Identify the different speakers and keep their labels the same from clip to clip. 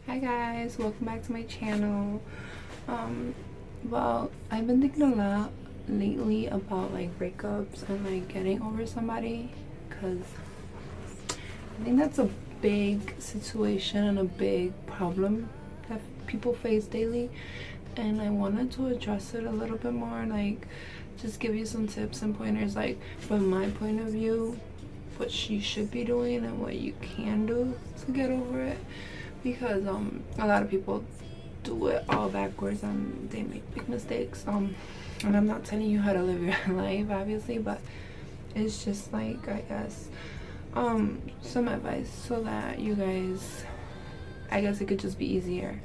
Speaker 1: Hi guys, welcome back to my channel. Well, I've been thinking a lot lately about like breakups and like getting over somebody, because I think that's a big situation and a big problem that people face daily, and I wanted to address it a little bit more, like just give you some tips and pointers, like from my point of view, what you should be doing and what you can do to get over it, because a lot of people do it all backwards and they make big mistakes. And I'm not telling you how to live your life, obviously, but it's just like, I guess, some advice so that you guys, I guess it could just be easier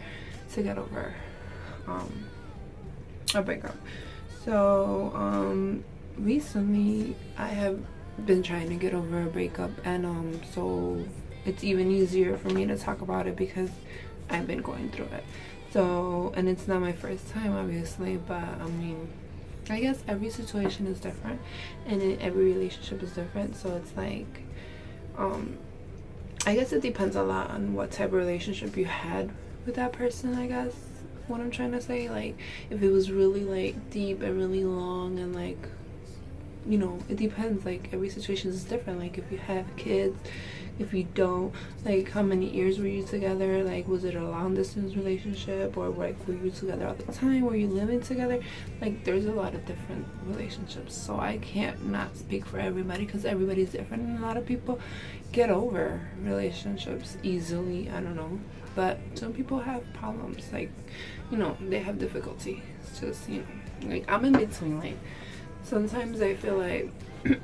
Speaker 1: to get over a breakup. So recently I have been trying to get over a breakup, and so it's even easier for me to talk about it because I've been going through it. So, and it's not my first time, obviously, but I mean, I guess every situation is different and every relationship is different. So it's like, I guess it depends a lot on what type of relationship you had with that person, I guess what I'm trying to say. Like, if it was really like deep and really long, and like, you know, it depends. Like, every situation is different. Like, if you have kids, if you don't, like, how many years were you together? Like, was it a long distance relationship, or like were you together all the time? Were you living together? Like, there's a lot of different relationships, so I can't not speak for everybody because everybody's different, and a lot of people get over relationships easily. I don't know, but some people have problems, like, you know, they have difficulty. It's just, you know, like, I'm in between. Like, sometimes I feel like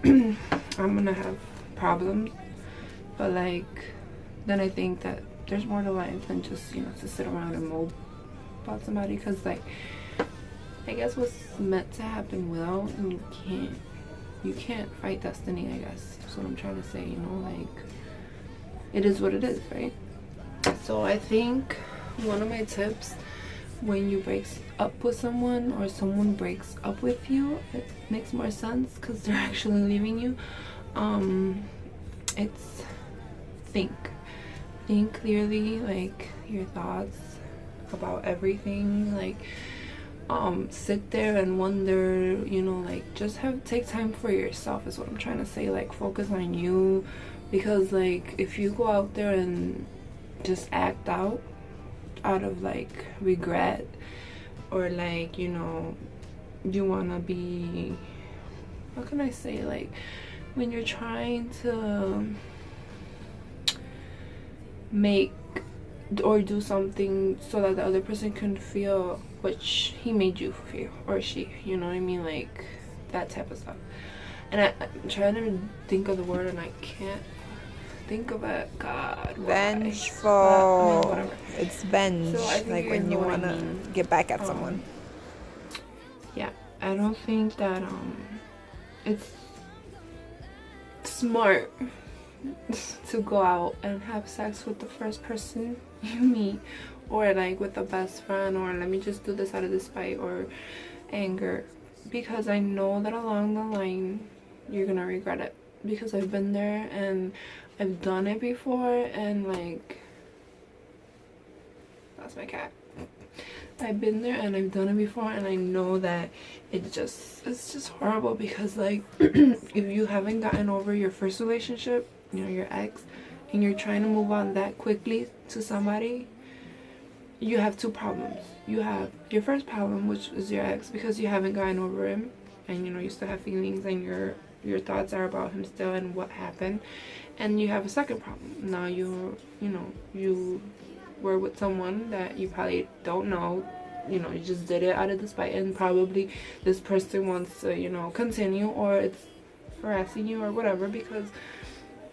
Speaker 1: I'm gonna have problems, but like, then I think that there's more to life than just, you know, to sit around and mope about somebody, because like, I guess what's meant to happen will, and you can't fight destiny, I guess that's what I'm trying to say, you know. Like, it is what it is, right? So I think one of my tips when you break up with someone, or someone breaks up with you, it makes more sense because they're actually leaving you. It's think clearly, like, your thoughts about everything. Like, sit there and wonder, you know, like, just take time for yourself is what I'm trying to say. Like, focus on you, because like, if you go out there and just act out of like regret, or like, you know, you want to be, how can I say, like, when you're trying to make or do something so that the other person can feel what he made you feel, or she, you know what I mean, like that type of stuff. And I'm trying to think of the word and I can't think of it. God,
Speaker 2: vengeful.
Speaker 1: But, I mean, whatever.
Speaker 2: It's venge,
Speaker 1: So I think
Speaker 2: like when you want to get back at someone.
Speaker 1: Yeah, I don't think that it's smart to go out and have sex with the first person you meet, or like with a best friend, or let me just do this out of despite or anger, because I know that along the line you're gonna regret it, because I've been there and I've done it before. And like, that's my cat. I've been there and I've done it before, and I know that it's just horrible, because like, if you haven't gotten over your first relationship, you know, your ex, and you're trying to move on that quickly to somebody, you have two problems. You have your first problem, which is your ex, because you haven't gotten over him, and you know, you still have feelings, and your thoughts are about him still and what happened. And you have a second problem. Now you were with someone that you probably don't know, you know, you just did it out of despite, and probably this person wants to, you know, continue, or it's harassing you or whatever, because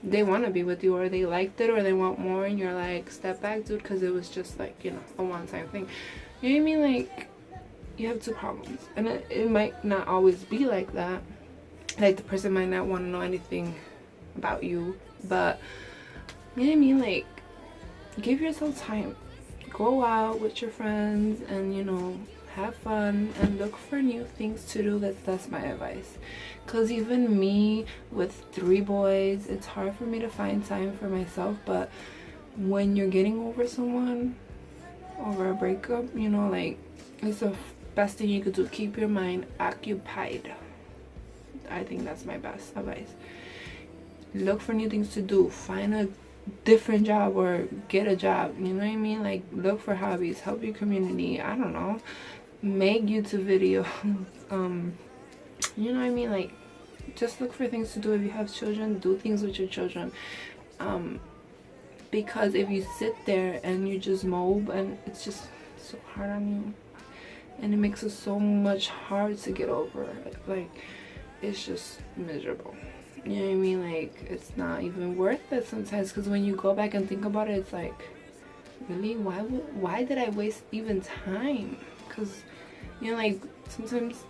Speaker 1: they want to be with you, or they liked it, or they want more, and you're like, step back, dude, because it was just like, you know, a one-time thing. You know what I mean? Like, you have two problems, and it might not always be like that. Like, the person might not want to know anything about you, but you know what I mean? Like, give yourself time. Go out with your friends and, you know, have fun and look for new things to do. That's my advice, because even me with 3 boys, it's hard for me to find time for myself. But when you're getting over someone, over a breakup, you know, like, it's the best thing you could do. Keep your mind occupied. I think that's my best advice. Look for new things to do. Find a different job or get a job. You know what I mean? Like, look for hobbies. Help your community. I don't know. Make YouTube videos. You know what I mean? Like, just look for things to do. If you have children, do things with your children. Because if you sit there and you just mope, and it's just so hard on you, and it makes it so much hard to get over. Like, it's just miserable. You know what I mean? Like, it's not even worth it sometimes, because when you go back and think about it, it's like, really, why did I waste even time? Because, you know, like, sometimes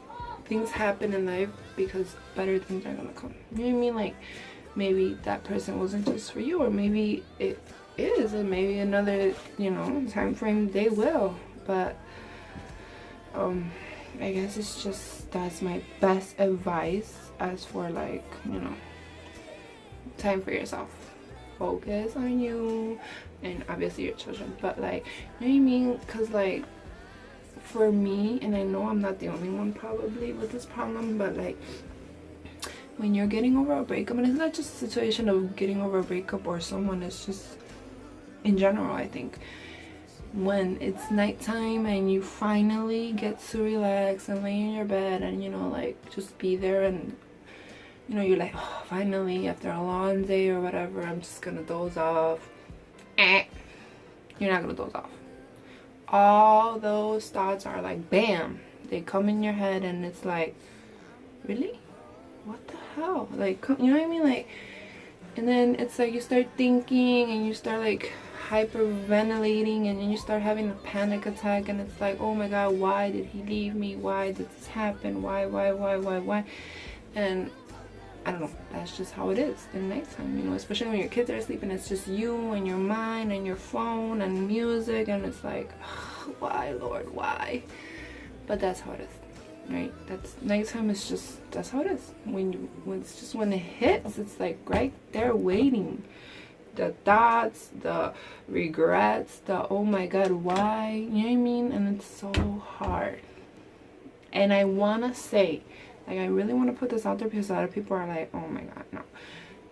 Speaker 1: things happen in life because better things are gonna come. You know what I mean? Like, maybe that person wasn't just for you, or maybe it is, and maybe another, you know, time frame they will. But I guess it's just, that's my best advice as for, like, you know, time for yourself. Focus on you and obviously your children, but, like, you know what I mean? Because, like, for me, and I know I'm not the only one probably with this problem, but, like, when you're getting over a breakup, and it's not just a situation of getting over a breakup or someone, it's just in general, I think, when it's nighttime and you finally get to relax and lay in your bed and, you know, like, just be there, and, you know, you're like, oh, finally, after a long day or whatever, I'm just gonna doze off. You're not gonna doze off. All those thoughts are like, bam, they come in your head, and it's like, really? What the hell? Like, you know what I mean? Like, and then it's like you start thinking, and you start, like, hyperventilating, and then you start having a panic attack, and it's like, oh my god, why did he leave me? Why did this happen? Why? And I don't know, that's just how it is in nighttime, you know, especially when your kids are asleep and it's just you and your mind and your phone and music, and it's like, why, Lord, why? But that's how it is, right? That's nighttime. Is just, that's how it is. When it's just, when it hits, it's like right there waiting. The thoughts, the regrets, the oh my god, why? You know what I mean? And it's so hard. And I wanna say, like, I really want to put this out there, because a lot of people are like, oh my god, no.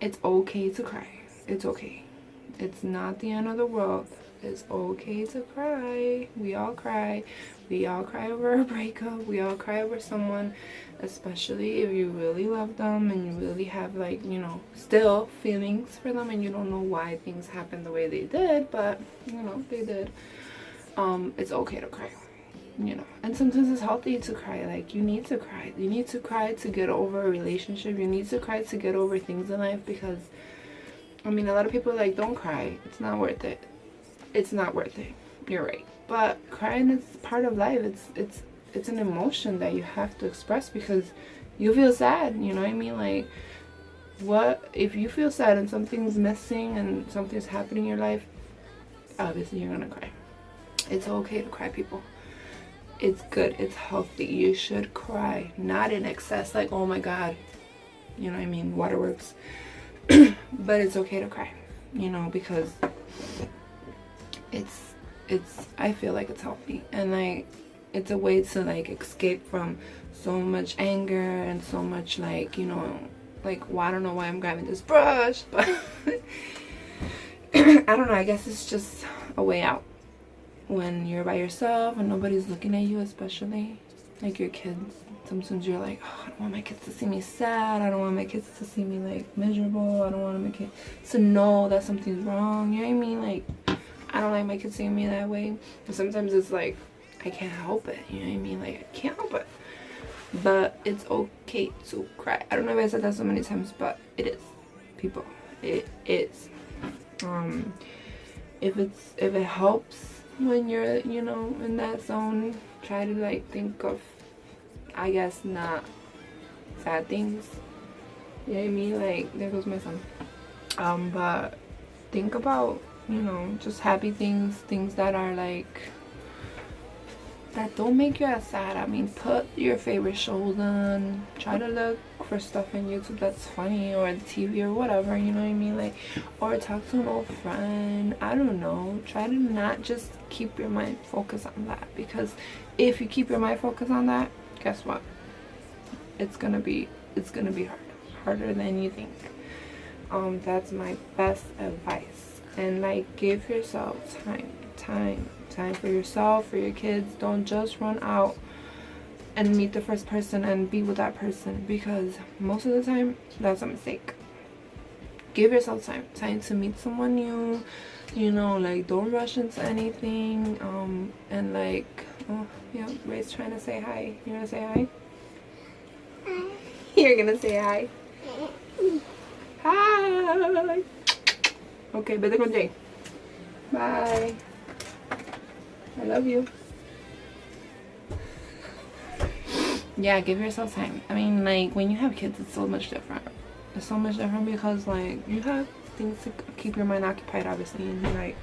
Speaker 1: It's okay to cry. It's okay. It's not the end of the world. It's okay to cry. We all cry. We all cry over a breakup. We all cry over someone, especially if you really love them and you really have, like, you know, still feelings for them, and you don't know why things happened the way they did, but, you know, they did. It's okay to cry. You know, and sometimes it's healthy to cry. Like, you need to cry. You need to cry to get over a relationship. You need to cry to get over things in life, because, I mean, a lot of people are like, don't cry. It's not worth it. It's not worth it. You're right. But crying is part of life. It's an emotion that you have to express, because you feel sad. You know what I mean? Like, what if you feel sad and something's missing and something's happening in your life? Obviously, you're gonna cry. It's okay to cry, people. It's good. It's healthy. You should cry, not in excess, like, oh my god, you know what I mean, waterworks. But it's okay to cry, you know, because it's I feel like it's healthy, and, like, it's a way to, like, escape from so much anger and so much, like, you know, like, well, I don't know why I'm grabbing this brush, but I don't know, I guess it's just a way out when you're by yourself and nobody's looking at you, especially like your kids. Sometimes you're like, oh, I don't want my kids to see me sad. I don't want my kids to see me, like, miserable. I don't want my kids to know that something's wrong. You know what I mean? Like, I don't like my kids seeing me that way. And sometimes it's like, I can't help it. You know what I mean? Like, I can't help it. But it's okay to cry. I don't know if I said that so many times, but it is, people. It is. If it helps when you're, you know, in that zone, try to, like, think of, I guess, not sad things. You know what I mean? Like, there goes my son. But think about, you know, just happy things, things that are, like, that don't make you as sad. I mean, put your favorite shows on. Try to look for stuff in YouTube that's funny, or the TV or whatever, you know what I mean? Like, or talk to an old friend. I don't know. Try to not just keep your mind focused on that, because if you keep your mind focused on that, guess what? It's gonna be harder than you think. That's my best advice. And like, give yourself time for yourself, for your kids. Don't just run out and meet the first person and be with that person, because most of the time that's a mistake. Give yourself time to meet someone new, you know. Like, don't rush into anything. And like, oh yeah, Ray's trying to say hi. You gonna say hi? You're gonna say hi. Hi. Okay, vete con Jay. Bye. I love you. Yeah, give yourself time. I mean, like, when you have kids, it's so much different. It's so much different because, like, you have things to keep your mind occupied, obviously. And, like,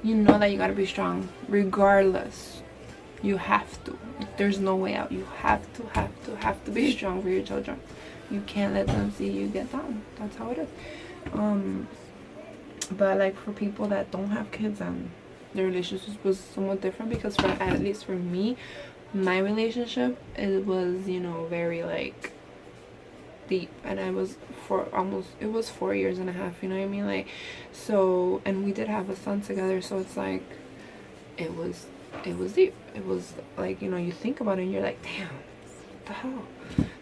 Speaker 1: you know that you gotta be strong. Regardless. You have to. There's no way out. You have to be strong for your children. You can't let them see you get down. That's how it is. But, like, for people that don't have kids, their relationship was somewhat different, because at least for me, my relationship, it was, you know, very like deep, and it was 4 years and a half, you know what I mean? Like, so, and we did have a son together, so it's like it was deep. It was like, you know, you think about it and you're like, damn, what the hell,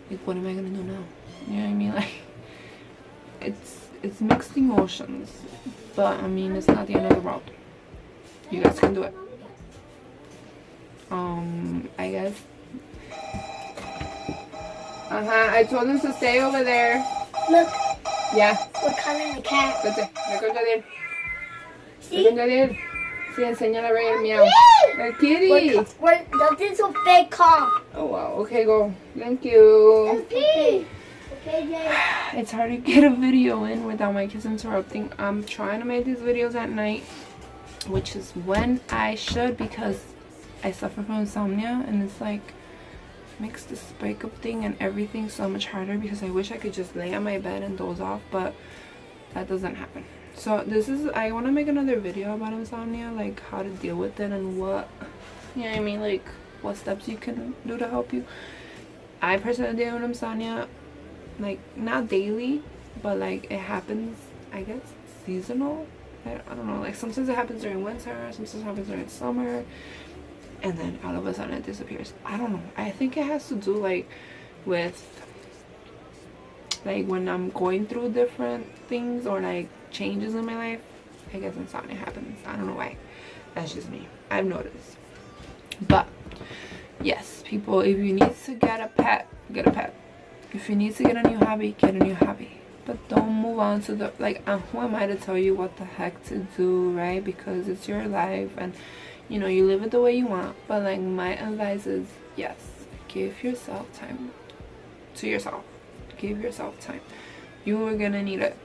Speaker 1: like, what am I gonna do now? You know what I mean? Like, it's mixed emotions, but I mean, it's not the end of the world. You guys can do it. I guess. I told him to stay over there.
Speaker 3: Look.
Speaker 1: Yeah.
Speaker 3: We're calling the cat.
Speaker 1: Vete. Ve con Jadiel. Ve con Jadiel. Sí, enséñale a Ray el meow. El kitty.
Speaker 3: That is a fake call.
Speaker 1: Oh, wow. Okay, go. Thank you.
Speaker 3: Okay, Jay.
Speaker 1: It's hard to get a video in without my kids interrupting. I'm trying to make these videos at night, which is when I should, because I suffer from insomnia, and it's like makes this breakup thing and everything so much harder, because I wish I could just lay on my bed and doze off, but that doesn't happen. So I want to make another video about insomnia, like how to deal with it and what, you know what I mean, like what steps you can do to help you. I personally deal with insomnia, like not daily, but like it happens, I guess, seasonal. I don't know, like sometimes it happens during winter, sometimes it happens during summer, and then all of a sudden it disappears. I don't know. I think it has to do like with like when I'm going through different things or like changes in my life. I guess insomnia happens. I don't know why. That's just me. I've noticed. But yes, people, if you need to get a pet, get a pet. If you need to get a new hobby, get a new hobby. But don't move on to the, like, who am I to tell you what the heck to do, right? Because it's your life, and you know, you live it the way you want. But like, my advice is, yes, give yourself time to yourself. Give yourself time. You are gonna need it.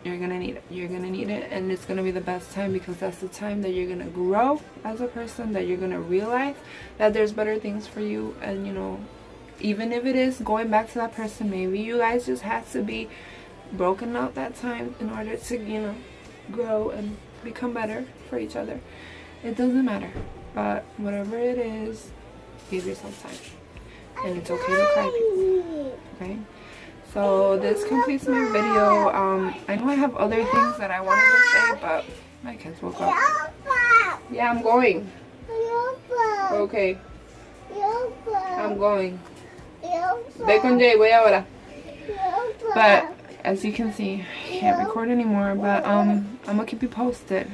Speaker 1: You're gonna need it. You're gonna need it, and it's gonna be the best time, because that's the time that you're gonna grow as a person, that you're gonna realize that there's better things for you. And you know, even if it is going back to that person, maybe you guys just have to be broken out that time in order to, you know, grow and become better for each other. It doesn't matter, but whatever it is, give yourself time, and it's okay to cry, people. Okay, so this completes my video. I know I have other things that I wanted to say, but my kids woke up. Yeah, I'm going. Okay, I'm going. Ve con Jay, voy ahora. But as you can see, I can't record anymore, but I'm gonna keep you posted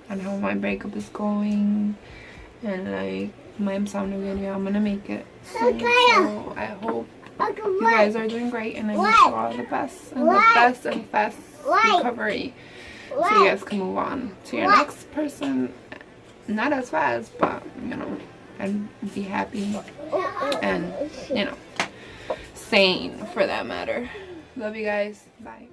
Speaker 1: on how my breakup is going, and like my insomnia video. I'm gonna make it soon, so I hope you guys are doing great, and I wish you all the best and the best and fast recovery, so you guys can move on to your next person, not as fast, but you know, and be happy and, you know, sane for that matter. Love you guys. Bye.